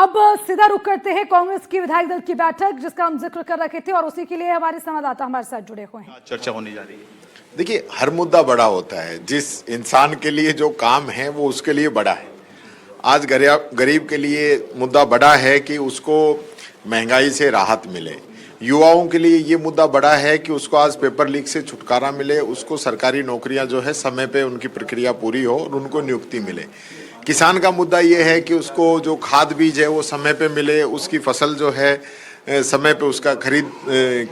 अब सीधा रुख करते हैं कांग्रेस की विधायक दल की बैठक जिसका हम जिक्र कर रखे थे और उसी के लिए हमारे संवाददाता हमारे साथ जुड़े हुए हैं। चर्चा होने जा रही है। देखिए, हर मुद्दा बड़ा होता है। जिस इंसान के लिए जो काम है वो उसके लिए बड़ा है। आज गरीब के लिए मुद्दा बड़ा है कि उसको महंगाई से राहत मिले। युवाओं के लिए ये मुद्दा बड़ा है कि उसको आज पेपर लीक से छुटकारा मिले, उसको सरकारी नौकरियां जो है समय पे उनकी प्रक्रिया पूरी हो और उनको नियुक्ति मिले। किसान का मुद्दा ये है कि उसको जो खाद बीज है वो समय पे मिले, उसकी फसल जो है समय पे उसका खरीद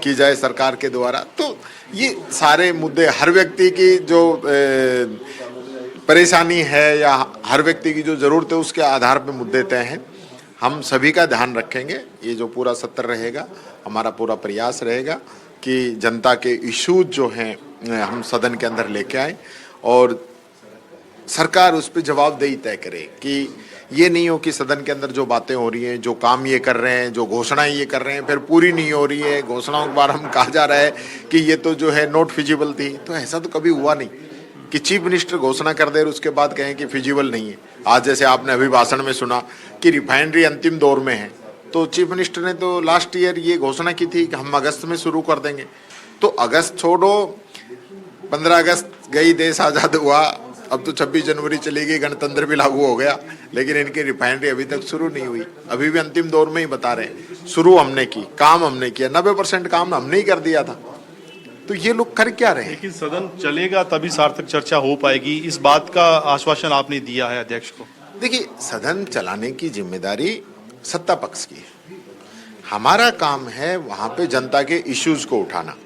की जाए सरकार के द्वारा। तो ये सारे मुद्दे हर व्यक्ति की जो परेशानी है या हर व्यक्ति की जो ज़रूरत है उसके आधार पे मुद्दे तय हैं। हम सभी का ध्यान रखेंगे। ये जो पूरा सत्र रहेगा, हमारा पूरा प्रयास रहेगा कि जनता के इश्यूज जो हैं हम सदन के अंदर लेके आए और सरकार उस पर जवाबदेही तय करे कि ये नहीं हो कि सदन के अंदर जो बातें हो रही हैं, जो काम ये कर रहे हैं, जो घोषणाएं ये कर रहे हैं, फिर पूरी नहीं हो रही है। घोषणाओं के बार हम कहा जा रहा है कि ये तो जो है नॉट फिजिबल थी। तो ऐसा तो कभी हुआ नहीं कि चीफ मिनिस्टर घोषणा कर दे और उसके बाद कहें कि फिजिबल नहीं है। आज जैसे आपने अभी भाषण में सुना कि रिफाइनरी अंतिम दौर में है, तो चीफ मिनिस्टर ने तो लास्ट ईयर ये घोषणा की थी कि हम अगस्त में शुरू कर देंगे। तो अगस्त छोड़ो, 15 अगस्त गई, देश आज़ाद हुआ, अब तो 26 जनवरी चली गई, गणतंत्र भी लागू हो गया, लेकिन इनकी रिफाइनरी अभी तक शुरू नहीं हुई। अभी भी अंतिम दौर में ही बता रहे हैं। शुरू हमने की, काम हमने किया, 90% काम हमने ही कर दिया था। तो ये लोग कर क्या रहे हैं? लेकिन सदन चलेगा तभी सार्थक चर्चा हो पाएगी, इस बात का आश्वासन आपने दिया है अध्यक्ष को। देखिए, सदन चलाने की जिम्मेदारी सत्ता पक्ष की है। हमारा काम है वहाँ पे जनता के इश्यूज को उठाना।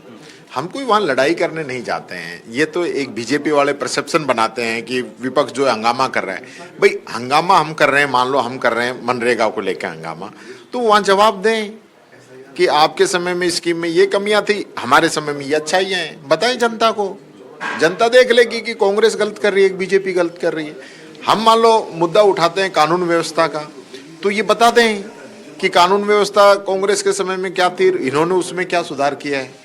हम कोई वहाँ लड़ाई करने नहीं जाते हैं। ये तो एक बीजेपी वाले परसेप्शन बनाते हैं कि विपक्ष जो है हंगामा कर रहा है। भाई, हंगामा हम कर रहे हैं, मान लो हम कर रहे हैं मनरेगा को लेकर हंगामा, तो वहाँ जवाब दें कि आपके समय में स्कीम में ये कमियां थी, हमारे समय में ये अच्छाइयाँ हैं। बताएं जनता को, जनता देख लेगी कि कांग्रेस गलत कर रही है, बीजेपी गलत कर रही है। हम मान लो मुद्दा उठाते हैं कानून व्यवस्था का, तो ये बता दें कि कानून व्यवस्था कांग्रेस के समय में क्या थी, इन्होंने उसमें क्या सुधार किया है।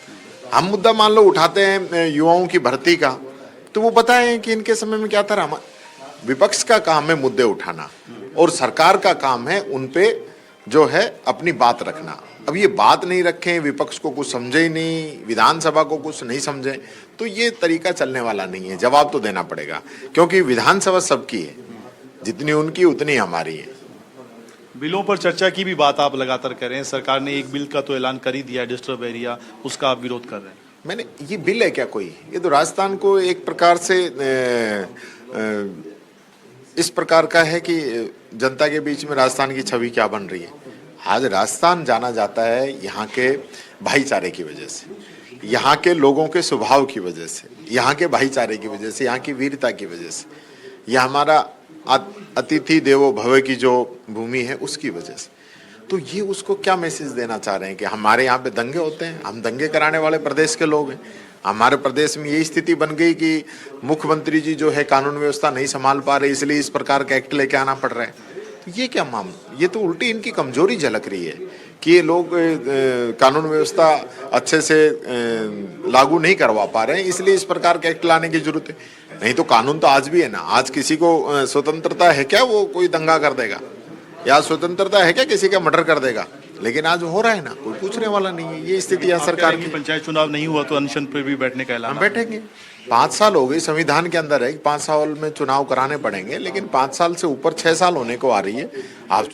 हम मुद्दा मान लो उठाते हैं युवाओं की भर्ती का, तो वो बताएं कि इनके समय में क्या था। विपक्ष का काम है मुद्दे उठाना और सरकार का काम है उन पे जो है अपनी बात रखना। अब ये बात नहीं रखें, विपक्ष को कुछ समझे ही नहीं, विधानसभा को कुछ नहीं समझे, तो ये तरीका चलने वाला नहीं है। जवाब तो देना पड़ेगा, क्योंकि विधानसभा सबकी है, जितनी उनकी उतनी हमारी है। बिलों पर चर्चा की भी बात आप लगातार कर रहे हैं। सरकार ने एक बिल का तो ऐलान कर ही दिया, डिस्टर्ब एरिया, उसका आप विरोध कर रहे हैं। मैंने ये बिल है क्या कोई? ये तो राजस्थान को एक प्रकार से इस प्रकार का है कि जनता के बीच में राजस्थान की छवि क्या बन रही है। आज राजस्थान जाना जाता है यहाँ के भाईचारे की वजह से, यहाँ के लोगों के स्वभाव की वजह से, यहाँ के भाईचारे की वजह से, यहाँ की वीरता की वजह से, यह हमारा अतिथि देवो भव की जो भूमि है उसकी वजह से। तो ये उसको क्या मैसेज देना चाह रहे हैं कि हमारे यहाँ पे दंगे होते हैं, हम दंगे कराने वाले प्रदेश के लोग हैं। हमारे प्रदेश में यही स्थिति बन गई कि मुख्यमंत्री जी जो है कानून व्यवस्था नहीं संभाल पा रहे, इसलिए इस प्रकार का एक्ट लेके आना पड़ रहा है। तो ये क्या मामला? ये तो उल्टी इनकी कमजोरी झलक रही है कि ये लोग कानून व्यवस्था अच्छे से लागू नहीं करवा पा रहे हैं, इसलिए इस प्रकार का एक्ट लाने की जरूरत है। नहीं तो कानून तो आज भी है ना। आज किसी को स्वतंत्रता है क्या वो कोई दंगा कर देगा, या स्वतंत्रता है क्या किसी का मर्डर कर देगा? लेकिन आज हो रहा है ना, कोई पूछने वाला नहीं है। ये स्थिति है सरकार की। पंचायत चुनाव नहीं हुआ तो अनशन पर भी बैठने का ऐलान। हम बैठेंगे। 5 साल हो गए, संविधान के अंदर है कि 5 साल में चुनाव कराने पड़ेंगे, लेकिन 5 साल से ऊपर 6 साल होने को आ रही है। आप